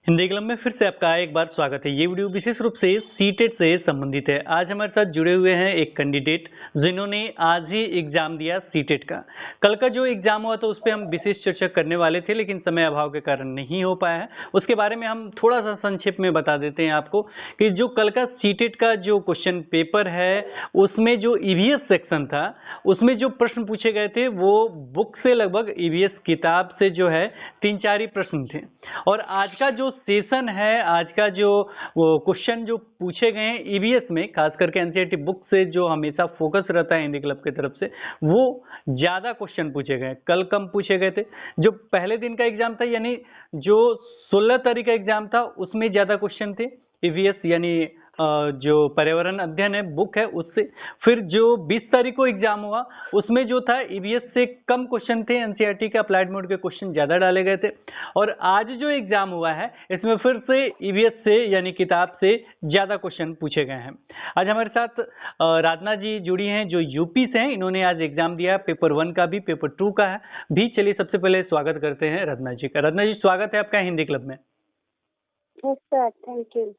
Hindi club में फिर से आपका एक बार स्वागत है। ये वीडियो विशेष रूप से सीटेट से संबंधित है। आज हमारे साथ जुड़े हुए हैं एक कैंडिडेट जिन्होंने आज ही एग्जाम दिया सीटेट का। कल का जो एग्जाम हुआ तो उस पर हम विशेष चर्चा करने वाले थे, लेकिन समय अभाव के कारण नहीं हो पाया है। उसके बारे में हम थोड़ा सा संक्षेप में बता देते हैं आपको कि जो कल का सीटेट का जो क्वेश्चन पेपर है उसमें जो ईवीएस सेक्शन था उसमें जो प्रश्न पूछे गए थे वो बुक से लगभग ईवीएस किताब से जो है 3-4 ही प्रश्न थे। और आज का जो सेशन है, आज का जो क्वेश्चन जो पूछे गए हैं ईवीएस में, खास करके एनसीईआरटी बुक से जो हमेशा फोकस रहता है हिंदी क्लब की तरफ से, वो ज्यादा क्वेश्चन पूछे गए। कल कम पूछे गए थे। जो पहले दिन का एग्जाम था यानी जो 16 तारीख का एग्जाम था उसमें ज्यादा क्वेश्चन थे ईवीएस यानी जो पर्यावरण अध्ययन है बुक है उससे। फिर जो 20 तारीख को एग्जाम हुआ उसमें जो था ईवीएस से कम क्वेश्चन थे, एनसीईआरटी के अप्लाइड मोड के क्वेश्चन ज्यादा डाले गए थे। और आज जो एग्जाम हुआ है इसमें फिर से ईवीएस से यानी किताब से ज्यादा क्वेश्चन पूछे गए हैं। आज हमारे साथ राधना जी जुड़ी हैं जो यूपी से हैं। इन्होंने आज एग्जाम दिया, पेपर 1 का भी, पेपर 2 का है भी। चलिए सबसे पहले स्वागत करते हैं राधना जी का। राधना जी स्वागत है आपका हिंदी क्लब में। Sir thank you.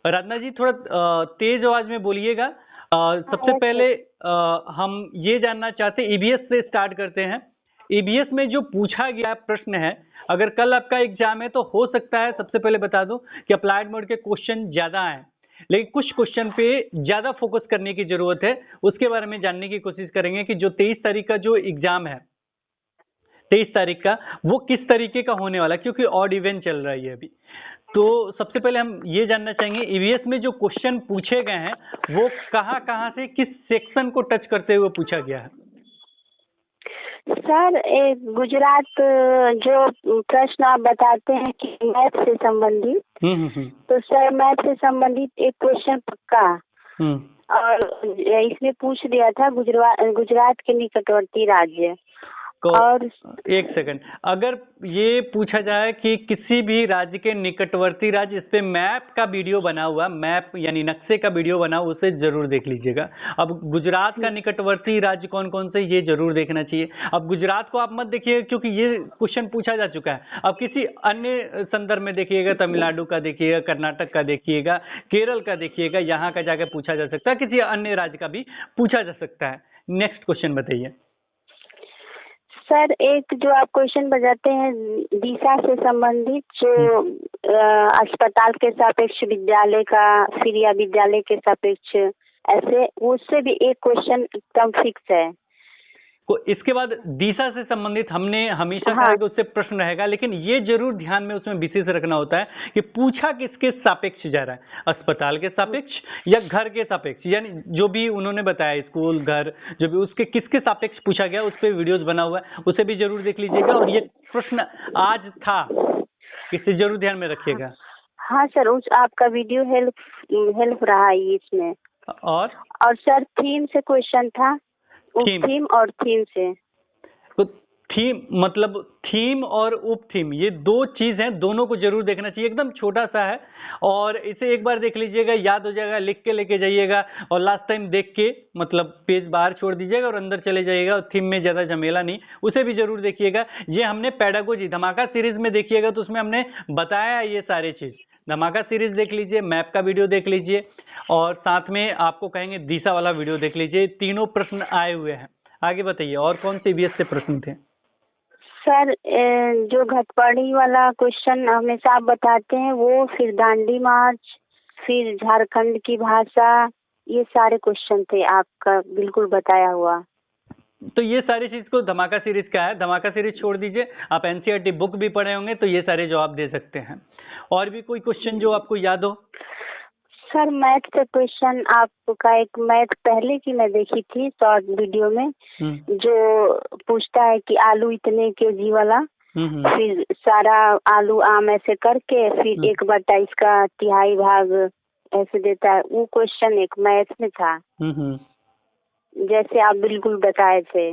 Radhna ji थोड़ा तेज आवाज में बोलिएगा। सबसे पहले हम ये जानना चाहते हैं, ईवीएस से स्टार्ट करते हैं। ईवीएस में जो पूछा गया प्रश्न है, अगर कल आपका एग्जाम है तो हो सकता है, सबसे पहले बता दूं कि अप्लाइड मोड के क्वेश्चन ज्यादा हैं, लेकिन कुछ क्वेश्चन पे ज्यादा फोकस करने की जरूरत है। उसके बारे में जानने की कोशिश करेंगे कि जो 23 तारीख का जो एग्जाम है 23 तारीख का, वो किस तरीके का होने वाला, क्योंकि ऑड इवेंट चल रहा है अभी। तो सबसे पहले हम ये जानना चाहेंगे ईवीएस में जो क्वेश्चन पूछे गए हैं वो कहाँ से, किस सेक्शन को टच करते हुए पूछा गया है? सर गुजरात जो प्रश्न आप बताते हैं कि मैथ से संबंधित, तो सर मैथ से संबंधित एक क्वेश्चन पक्का और इसमें पूछ दिया था गुजरात के निकटवर्ती राज्य। और एक सेकंड, अगर ये पूछा जाए कि किसी भी राज्य के निकटवर्ती राज्य, इस पे मैप का वीडियो बना हुआ, मैप यानी नक्शे का वीडियो बना हुआ, उसे जरूर देख लीजिएगा। अब गुजरात का निकटवर्ती राज्य कौन कौन से, ये जरूर देखना चाहिए। अब गुजरात को आप मत देखिएगा क्योंकि ये क्वेश्चन पूछा जा चुका है। अब किसी अन्य संदर्भ में देखिएगा, तमिलनाडु का देखिएगा, कर्नाटक का देखिएगा, केरल का देखिएगा, यहाँ का जाकर पूछा जा सकता है, किसी अन्य राज्य का भी पूछा जा सकता है। नेक्स्ट क्वेश्चन बताइए सर। एक जो आप क्वेश्चन बताते हैं दिशा से संबंधित, जो अस्पताल के सापेक्ष विद्यालय का, फिर या विद्यालय के सापेक्ष, ऐसे उससे भी एक क्वेश्चन एकदम फिक्स है। को इसके बाद दिशा से संबंधित हमने हमेशा कहा कि उससे प्रश्न रहेगा, लेकिन ये जरूर ध्यान में उसमें विशेष रखना होता है कि पूछा किसके सापेक्ष जा रहा है, अस्पताल के सापेक्ष या घर के सापेक्ष, यानी जो भी उन्होंने बताया स्कूल घर जो भी, उसके किसके सापेक्ष पूछा गया, उस पर वीडियोज बना हुआ है, उसे भी जरूर देख लीजिएगा। और ये प्रश्न आज था, इसे जरूर ध्यान में रखिएगा। हाँ सर, उस आपका वीडियो हेल्प रहा है इसमें। और सर थीम से क्वेश्चन था, थीम और थीम से, तो थीम मतलब थीम और उप थीम, ये दो चीज हैं, दोनों को जरूर देखना चाहिए। एकदम छोटा सा है और इसे एक बार देख लीजिएगा, याद हो जाएगा, लिख के लेके जाइएगा और लास्ट टाइम देख के मतलब पेज बाहर छोड़ दीजिएगा और अंदर चले जाइएगा। थीम में ज्यादा झमेला नहीं, उसे भी जरूर देखिएगा। ये हमने पेडागोजी धमाका सीरीज में देखिएगा तो उसमें हमने बताया ये सारी चीज। धमाका सीरीज देख लीजिए, मैप का वीडियो देख लीजिए और साथ में आपको कहेंगे दिशा वाला वीडियो देख लीजिए। तीनों प्रश्न आए हुए हैं। आगे बताइए और कौन से ईवीएस से प्रश्न थे? सर जो घटपड़ी वाला क्वेश्चन हमेशा आप बताते हैं वो, फिर दांडी मार्च, फिर झारखंड की भाषा, ये सारे क्वेश्चन थे आपका बिल्कुल बताया हुआ। तो ये सारी चीज को धमाका सीरीज का है, धमाका सीरीज छोड़ दीजिए। आप एनसीईआरटी बुक भी पढ़े होंगे तो ये सारे जवाब दे सकते हैं। और भी कोई क्वेश्चन जो आपको याद हो? सर मैथ का क्वेश्चन आपका, एक मैथ पहले की मैं देखी थी शॉर्ट वीडियो में, जो पूछता है कि आलू इतने केजी वाला, फिर सारा आलू आम ऐसे करके फिर 1/2 इसका तिहाई भाग ऐसे देता है। वो क्वेश्चन एक मैथ में था, जैसे आप बिल्कुल बताए थे।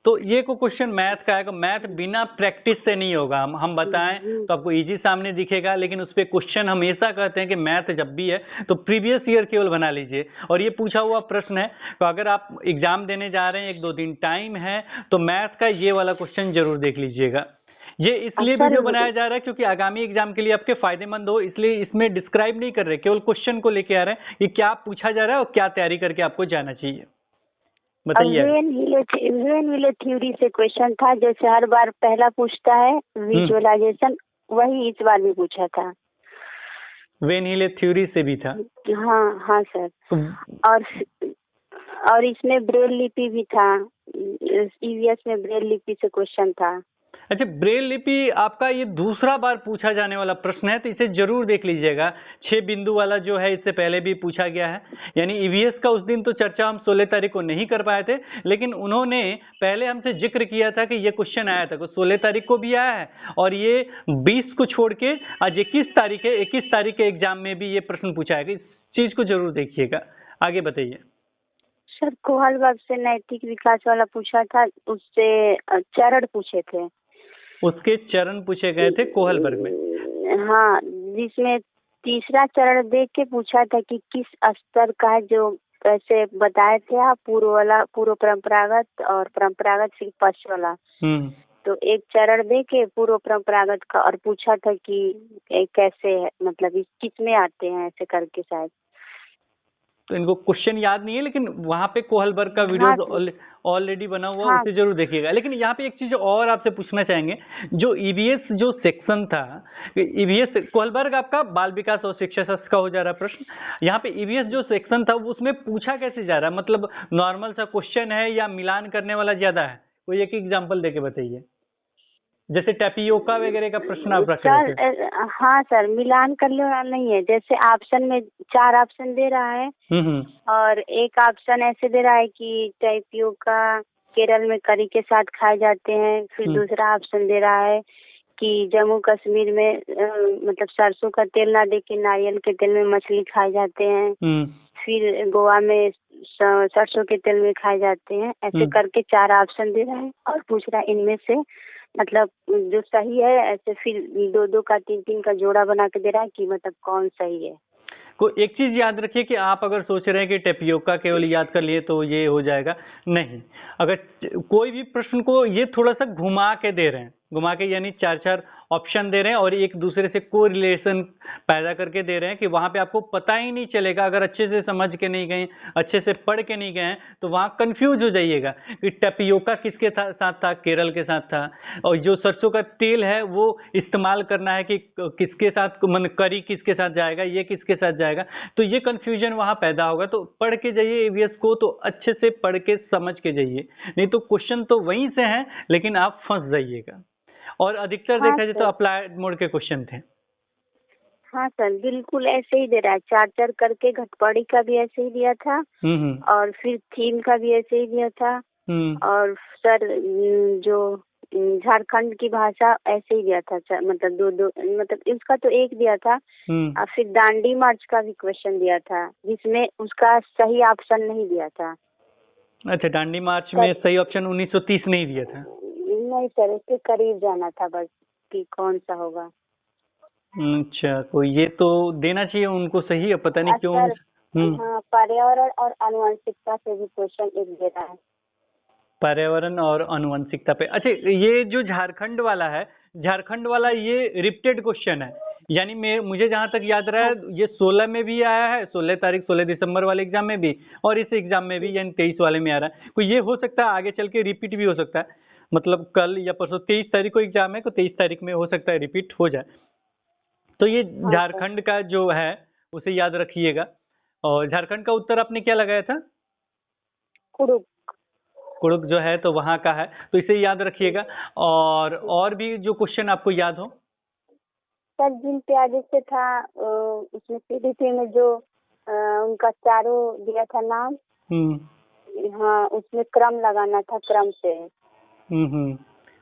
तो ये को क्वेश्चन मैथ का है। मैथ बिना प्रैक्टिस से नहीं होगा। हम बताएं तो आपको इजी सामने दिखेगा, लेकिन उस पे क्वेश्चन हमेशा कहते हैं कि मैथ जब भी है तो प्रीवियस ईयर केवल बना लीजिए। और ये पूछा हुआ प्रश्न है, तो अगर आप एग्जाम देने जा रहे हैं, 1-2 दिन टाइम है, तो मैथ का ये वाला क्वेश्चन जरूर देख लीजिएगा। ये इसलिए वीडियो बनाया जा रहा है क्योंकि आगामी एग्जाम के लिए आपके फायदेमंद हो, इसलिए इसमें डिस्क्राइब नहीं कर रहे, केवल क्वेश्चन को लेके आ रहे हैं कि क्या पूछा जा रहा है और क्या तैयारी करके आपको जाना चाहिए। बताइए। वेन विले थ्योरी से क्वेश्चन था, जैसे हर बार पहला पूछता है विजुअलाइजेशन, वही इस बार भी पूछा था। वेन हिले थ्योरी से भी था। हाँ सर। और इसमें ब्रेल लिपि भी था, ईवीएस में ब्रेल लिपि से क्वेश्चन था। अच्छा, ब्रेल लिपि आपका ये दूसरा बार पूछा जाने वाला प्रश्न है, तो इसे जरूर देख लीजिएगा। 6 बिंदु वाला जो है इससे पहले भी पूछा गया है, यानी ईवीएस का उस दिन तो चर्चा हम 16 तारीख को नहीं कर पाए थे, लेकिन उन्होंने पहले हमसे जिक्र किया था कि ये क्वेश्चन आया था, 16 तारीख को भी आया है और ये 20 को छोड़ के आज 21 तारीख है, 21 तारीख के एग्जाम में भी ये प्रश्न पूछा है। इस चीज को जरूर देखिएगा। आगे बताइए। सर कोहलबर्ग से नैतिक विकास वाला पूछा था, उससे चरण पूछे थे, उसके चरण पूछे गए थे कोहलबर्ग में। हाँ, जिसमें तीसरा चरण देख के पूछा था कि किस स्तर का है, जो ऐसे बताए थे आप, पूर्व परंपरागत और परंपरागत फिर पश्च वाला। तो एक चरण दे के पूर्व परंपरागत का और पूछा था कि कैसे है, मतलब किस में आते हैं, ऐसे करके शायद। तो इनको क्वेश्चन याद नहीं है, लेकिन वहां पे कोहलबर्ग का वीडियो ऑलरेडी बना हुआ, उसे जरूर देखिएगा। लेकिन यहाँ पे एक चीज और आपसे पूछना चाहेंगे, जो ईवीएस जो सेक्शन था, ईवीएस कोहलबर्ग आपका बाल विकास और शिक्षा शास्त्र का हो जा रहा है प्रश्न। यहाँ पे ईवीएस जो सेक्शन था उसमें पूछा कैसे जा रहा है, मतलब नॉर्मल सा क्वेश्चन है या मिलान करने वाला ज्यादा है? कोई एक एग्जाम्पल देके बताइए। जैसे टैपियोका वगैरह का प्रश्न आप रख रहे थे। हाँ सर, मिलान करने वाला नहीं है। जैसे ऑप्शन में 4 ऑप्शन दे रहा है और एक ऑप्शन ऐसे दे रहा है कि टैपियोका केरल में करी के साथ खाए जाते हैं। फिर दूसरा ऑप्शन दे रहा है कि जम्मू कश्मीर में मतलब सरसों का तेल ना दे के नारियल के तेल में मछली खाए जाते हैं। फिर गोवा में सरसों के तेल में खाए जाते हैं। ऐसे करके 4 ऑप्शन दे रहा है और पूछ रहा है इनमें से मतलब जो सही है, ऐसे फिर 2-2 का 3-3 का जोड़ा बना के दे रहा है कि मतलब कौन सही है। को एक चीज याद रखिए कि आप अगर सोच रहे हैं कि टैपियोका केवल याद कर लिए तो ये हो जाएगा, नहीं। अगर कोई भी प्रश्न को ये थोड़ा सा घुमा के दे रहे हैं, घुमा के यानी 4-4 ऑप्शन दे रहे हैं और एक दूसरे से कोरिलेशन पैदा करके दे रहे हैं कि वहां पे आपको पता ही नहीं चलेगा। अगर अच्छे से समझ के नहीं गए, अच्छे से पढ़ के नहीं गए तो वहां कंफ्यूज हो जाइएगा कि टैपियोका किसके साथ था, केरल के साथ था, और जो सरसों का तेल है वो इस्तेमाल करना है कि किसके साथ, मतलब करी किसके साथ जाएगा, ये किसके साथ जाएगा, तो ये कंफ्यूजन वहां पैदा होगा। तो पढ़ के जाइए ईवीएस को, तो अच्छे से पढ़ के समझ के जाइए, नहीं तो क्वेश्चन तो वहीं से है लेकिन आप फंस जाइएगा। और अधिकतर देखा जाए तो अप्लाइड मोड के क्वेश्चन थे। हाँ सर, बिल्कुल ऐसे ही दे रहा है। 4-4 करके घटपड़ी का भी ऐसे ही दिया था और फिर थीम का भी ऐसे ही दिया था और सर जो झारखंड की भाषा ऐसे ही दिया था, मतलब 2-2, मतलब इसका तो एक दिया था और फिर दांडी मार्च का भी क्वेश्चन दिया था जिसमें उसका सही ऑप्शन नहीं दिया था। अच्छा, दांडी मार्च में सही ऑप्शन 1930 नहीं दिया था? नहीं सर, उसके करीब जाना था बस कि कौन सा होगा। अच्छा, तो ये तो देना चाहिए उनको सही है, पता नहीं क्यों। हाँ, पर्यावरण और आनुवंशिकता से भी क्वेश्चन एक दे रहा है। पर्यावरण और आनुवंशिकता पे। अच्छा, ये जो झारखंड वाला है, झारखंड वाला ये रिपीटेड क्वेश्चन है, यानी मुझे जहां तक याद रहा है ये 16 में भी आया है, 16 दिसंबर वाले एग्जाम में भी, और इस एग्जाम में भी यानी 23 वाले में आ रहा है। कोई ये हो सकता है आगे चल के रिपीट भी हो सकता है, मतलब कल या परसों 23 तारीख को एग्जाम है तो 23 तारीख में हो सकता है रिपीट हो जाए। तो ये झारखंड का जो है उसे याद रखिएगा। और झारखंड का उत्तर आपने क्या लगाया था? कुड़ुक जो है तो वहां का है, तो इसे याद रखिएगा। और भी जो क्वेश्चन आपको याद हो सर, जिन प्याजे से था उसमें पीडीपी में जो उनका चारों दिया था नाम, हाँ उसमें क्रम लगाना था, क्रम से।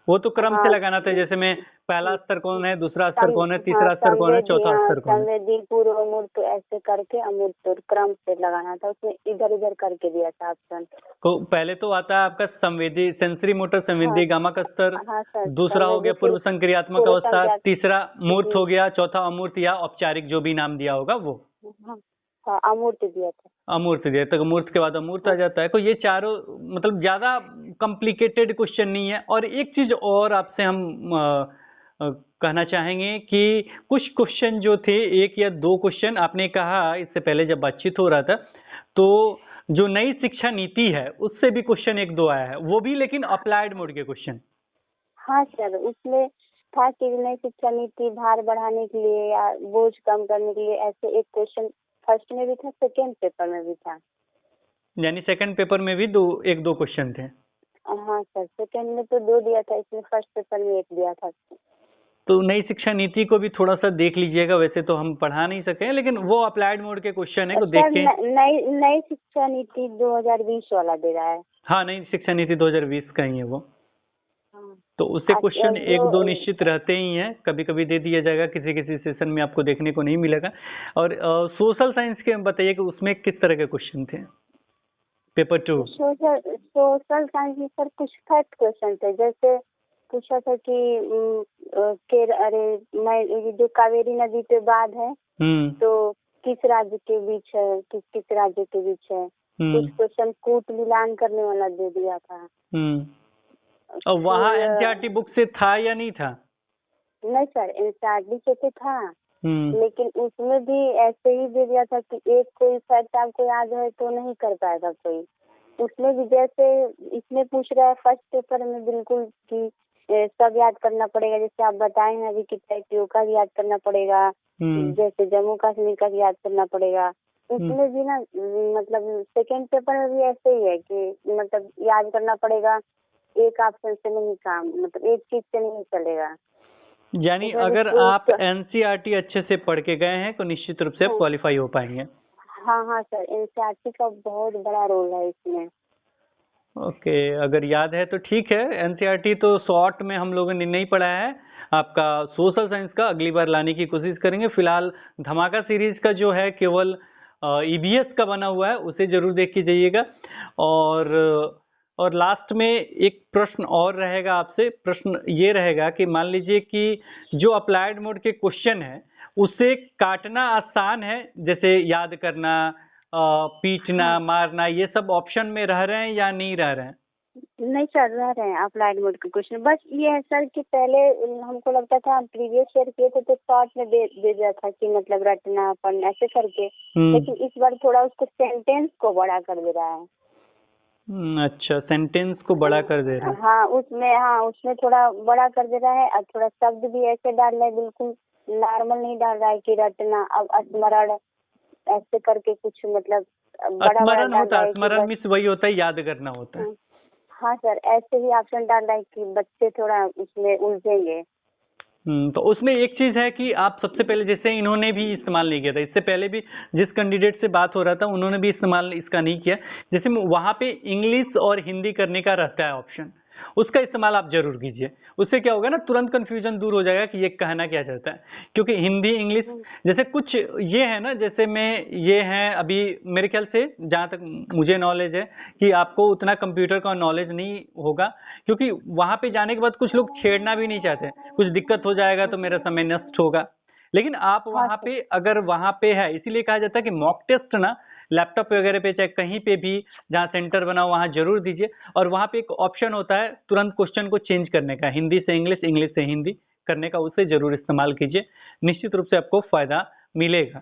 वो तो क्रम से लगाना था, जैसे में पहला स्तर कौन है, दूसरा स्तर कौन है, तीसरा स्तर कौन है, चौथा स्तर कौन है, संवेदी, पूर्व अमूर्त, ऐसे करके अमूर्त क्रम से लगाना था। उसमें इधर उधर करके दिया था ऑप्शन। तो पहले तो आता है आपका संवेदी, सेंसरी मोटर संवेदी गामा का स्तर, दूसरा हो गया पूर्व संक्रियात्मक अवस्था, तीसरा मूर्त हो गया, चौथा अमूर्त या औपचारिक जो भी नाम दिया होगा वो। अमूर्त दिया था, अमूर्त दिया तो अमूर्त के बाद अमूर्त आ जाता है। तो ये चारों मतलब ज्यादा कॉम्प्लिकेटेड क्वेश्चन नहीं है। और एक चीज और आपसे हम कहना चाहेंगे कि कुछ क्वेश्चन जो थे, एक या दो क्वेश्चन आपने कहा इससे पहले जब बातचीत हो रहा था, तो जो नई शिक्षा नीति है उससे भी क्वेश्चन एक दो आया है, वो भी लेकिन अप्लाइड मोड के क्वेश्चन। हाँ सर, उसमें था कि नई शिक्षा नीति भार बढ़ाने के लिए या बोझ कम करने के लिए, ऐसे एक क्वेश्चन फर्स्ट में भी था, सेकेंड पेपर में भी था। यानी सेकंड पेपर में भी एक दो क्वेश्चन थे। हाँ सर, सेकेंड में तो 2 दिया था, इसमें फर्स्ट पेपर में 1 दिया था। तो नई शिक्षा नीति को भी थोड़ा सा देख लीजिएगा, वैसे तो हम पढ़ा नहीं सके लेकिन वो अप्लाइड मोड के क्वेश्चन है, को देख के। नई शिक्षा नीति 2020 वाला दे रहा है। हाँ, नई शिक्षा नीति 2020 का ही है वो। हाँ। तो उससे क्वेश्चन एक दो निश्चित रहते ही हैं, कभी कभी दे दिया जाएगा, किसी किसी सेशन में आपको देखने को नहीं मिलेगा। और सोशल साइंस के बताइए कि उसमें किस तरह के क्वेश्चन थे पेपर 2? सोशल साइंस में सर कुछ फैक्ट क्वेश्चन थे, जैसे पूछा था कि ये जो कावेरी नदी पे बांध है तो किस राज्य के बीच है, किस राज्य के बीच है। कुछ क्वेश्चन कूट मिलान करने वाला दे दिया था। और वहाँ एनसीईआरटी बुक से था या नहीं था? नहीं सर, एनसीईआरटी से तो था, लेकिन उसमें भी ऐसे ही दे दिया था कि एक कोई फैक्ट आपको याद है तो नहीं कर पाएगा कोई। उसमें भी जैसे इसमें पूछ रहा है फर्स्ट पेपर में बिल्कुल कि सब याद करना पड़ेगा, जैसे आप बताए हैं अभी कि टैक्टियो का भी याद करना पड़ेगा, जैसे जम्मू कश्मीर का भी याद करना पड़ेगा। उसमें भी ना मतलब सेकेंड पेपर में भी ऐसे ही है कि मतलब याद करना पड़ेगा, एक ऑप्शन से नहीं काम, मतलब एक चीज से नहीं चलेगा। यानी अगर आप एनसीईआरटी अच्छे से पढ़ के गए हैं तो निश्चित रूप से आप क्वालिफाई हो पाएंगे। हाँ हाँ सर, एनसीईआरटी का बहुत बड़ा रोल है इसमें। ओके, अगर याद है तो ठीक है। एनसीईआरटी तो शॉर्ट में हम लोगों ने नहीं पढ़ा है, आपका सोशल साइंस का अगली बार लाने की कोशिश करेंगे। फिलहाल धमाका सीरीज का जो है केवल ईवीएस का बना हुआ है, उसे जरूर देख के जाइएगा। और लास्ट में एक प्रश्न और रहेगा आपसे। प्रश्न ये रहेगा कि मान लीजिए कि जो अप्लाइड मोड के क्वेश्चन है उसे काटना आसान है, जैसे याद करना, पीटना, मारना, ये सब ऑप्शन में रह रहे हैं या नहीं रह रहे हैं? नहीं सर, रह रहे हैं अप्लाइड मोड के क्वेश्चन। बस ये है सर कि पहले हमको लगता था, हम प्रीवियस ईयर किए थे तो शॉर्ट में दे दिया था कि मतलब रटना पढ़ना ऐसे करके, लेकिन इस बार थोड़ा उसको सेंटेंस को बड़ा कर दे रहा है। अच्छा, सेंटेंस को बड़ा कर दे रहा है। हाँ, उसमें थोड़ा बड़ा कर दे रहा है, और थोड़ा शब्द भी ऐसे डाल रहा है, बिल्कुल नॉर्मल नहीं डाल रहा है कि रटना, अब स्मरण ऐसे करके कुछ मतलब स्मरण होता है। स्मरण मीन्स वही होता है, याद करना होता है। हाँ सर, ऐसे ही ऑप्शन डाल रहा है कि बच्चे थोड़ा उसमें उलझेंगे। तो उसमें एक चीज है कि आप सबसे पहले, जैसे इन्होंने भी इस्तेमाल नहीं किया था, इससे पहले भी जिस कैंडिडेट से बात हो रहा था उन्होंने भी इस्तेमाल इसका नहीं किया। जैसे वहां पे इंग्लिश और हिंदी करने का रहता है ऑप्शन, उसका इस्तेमाल आप जरूर कीजिए। उससे क्या होगा ना, तुरंत कंफ्यूजन दूर हो जाएगा कि ये कहना क्या चाहता है। क्योंकि हिंदी इंग्लिश जैसे कुछ ये है ना, जैसे में ये है अभी मेरे ख्याल से, जहाँ तक मुझे नॉलेज है कि आपको उतना कंप्यूटर का नॉलेज नहीं होगा, क्योंकि वहां पे जाने के बाद कुछ लोग छेड़ना भी नहीं चाहते, कुछ दिक्कत हो जाएगा तो मेरा समय नष्ट होगा। लेकिन आप वहां पे, अगर वहां पे है, इसीलिए कहा जाता है कि मॉक टेस्ट ना लैपटॉप वगैरह पे चाहे कहीं पे भी जहाँ सेंटर बना हो वहां जरूर दीजिए। और वहां पे एक ऑप्शन होता है तुरंत क्वेश्चन को चेंज करने का, हिंदी से इंग्लिश, इंग्लिश से हिंदी करने का, उसे जरूर इस्तेमाल कीजिए। निश्चित रूप से आपको फायदा मिलेगा।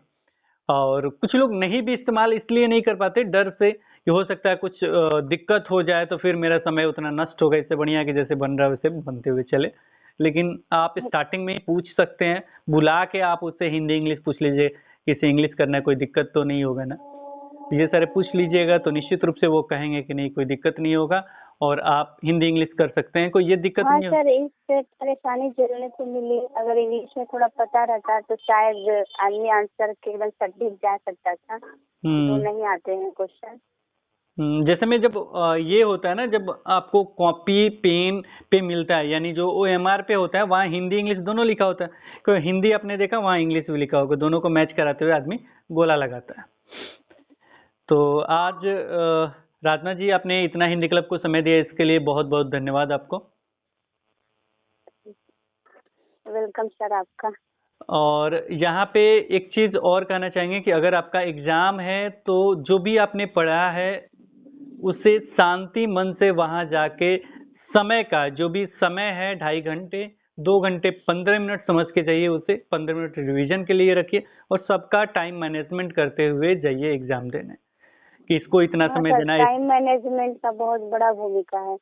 और कुछ लोग नहीं भी इस्तेमाल इसलिए नहीं कर पाते, डर से कि हो सकता है कुछ दिक्कत हो जाए तो फिर मेरा समय उतना नष्ट होगा, इससे बढ़िया कि जैसे बन रहा है वैसे बनते हुए चले। लेकिन आप स्टार्टिंग में ही पूछ सकते हैं, बुला के आप उससे हिंदी इंग्लिश पूछ लीजिए, किसी इंग्लिश करना है, कोई दिक्कत तो नहीं होगा ना। ये सारे पूछ लीजिएगा तो निश्चित रूप से वो कहेंगे कि नहीं, कोई दिक्कत नहीं होगा और आप हिंदी इंग्लिश कर सकते हैं, कोई ये दिक्कत नहीं है। सर, इससे परेशानी झेलने को मिली, अगर इंग्लिश में थोड़ा पता रहता तो शायद आदमी आंसर के एकदम सटीक जा सकता था, तो नहीं आते हैं क्वेश्चन। जैसे में जब ये होता है ना, जब आपको कॉपी पेन पे मिलता है, यानी जो OMR पे होता है वहाँ हिंदी इंग्लिश दोनों लिखा होता है, कोई हिंदी आपने देखा वहाँ इंग्लिश भी लिखा होगा, दोनों को मैच कराते हुए आदमी गोला लगाता है। तो आज राजना जी, आपने इतना हिंदी क्लब को समय दिया, इसके लिए बहुत बहुत धन्यवाद आपको। वेलकम सर आपका। और यहाँ पे एक चीज और कहना चाहेंगे कि अगर आपका एग्जाम है तो जो भी आपने पढ़ा है उसे शांति मन से वहां जाके समय का जो भी समय है 2.5 घंटे 2 घंटे 15 मिनट समझ के जाइए, उसे 15 मिनट रिवीजन के लिए रखिए और सबका टाइम मैनेजमेंट करते हुए जाइए एग्जाम देने, कि इसको इतना समय देना है। टाइम मैनेजमेंट का बहुत बड़ा भूमिका है।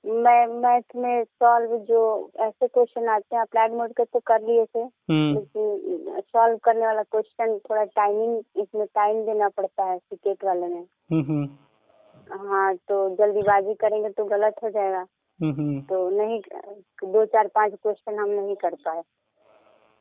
मैं मैथ में सॉल्व जो ऐसे क्वेश्चन आते हैं अप्लाइड मोड के तो कर लिए थे, लेकिन सॉल्व करने वाला क्वेश्चन थोड़ा टाइमिंग, इसमें टाइम देना पड़ता है सीटेट वाले में। हाँ, तो जल्दीबाजी करेंगे तो गलत हो जाएगा, तो नहीं, 2 4 5 क्वेश्चन हम नहीं कर पाए।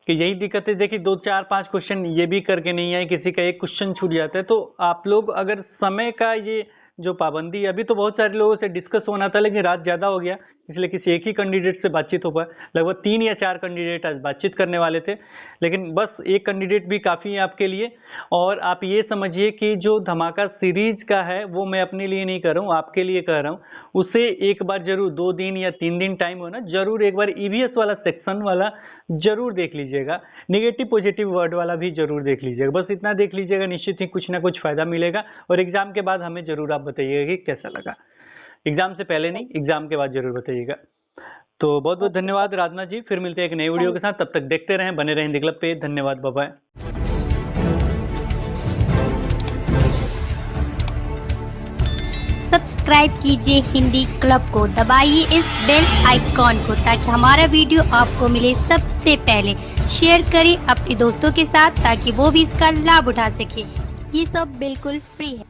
कि यही दिक्कत है। देखिए 2 4 5 क्वेश्चन ये भी करके नहीं आए, किसी का एक क्वेश्चन छूट जाता है। तो आप लोग अगर समय का ये जो पाबंदी, अभी तो बहुत सारे लोगों से डिस्कस होना था लेकिन रात ज़्यादा हो गया, इसलिए किसी एक ही कैंडिडेट से बातचीत हो पाए। लगभग 3 या 4 कैंडिडेट आज बातचीत करने वाले थे, लेकिन बस एक कैंडिडेट भी काफ़ी है आपके लिए। और आप ये समझिए कि जो धमाका सीरीज का है वो मैं अपने लिए नहीं कर रहा हूँ, आपके लिए कर रहा हूँ। उसे एक बार जरूर 2 दिन या 3 दिन टाइम हो ना, जरूर एक बार ईवीएस वाला सेक्शन वाला जरूर देख लीजिएगा, नेगेटिव पॉजिटिव वर्ड वाला भी जरूर देख लीजिएगा। बस इतना देख लीजिएगा, निश्चित ही कुछ ना कुछ फायदा मिलेगा। और एग्जाम के बाद हमें जरूर आप बताइएगा कि कैसा लगा। एग्जाम से पहले नहीं, एग्जाम के बाद जरूर बताइएगा। तो बहुत बहुत धन्यवाद राधना जी, फिर मिलते हैं एक नई वीडियो के साथ। तब तक देखते रहें, बने रहें हिंदी क्लब पे। धन्यवाद, बाय बाय। सब्सक्राइब कीजिए हिंदी क्लब को, दबाइए इस बेल आइकॉन को ताकि हमारा वीडियो आपको मिले सबसे पहले। शेयर करें अपने दोस्तों के साथ ताकि वो भी इसका लाभ उठा सके। ये सब बिल्कुल फ्री है।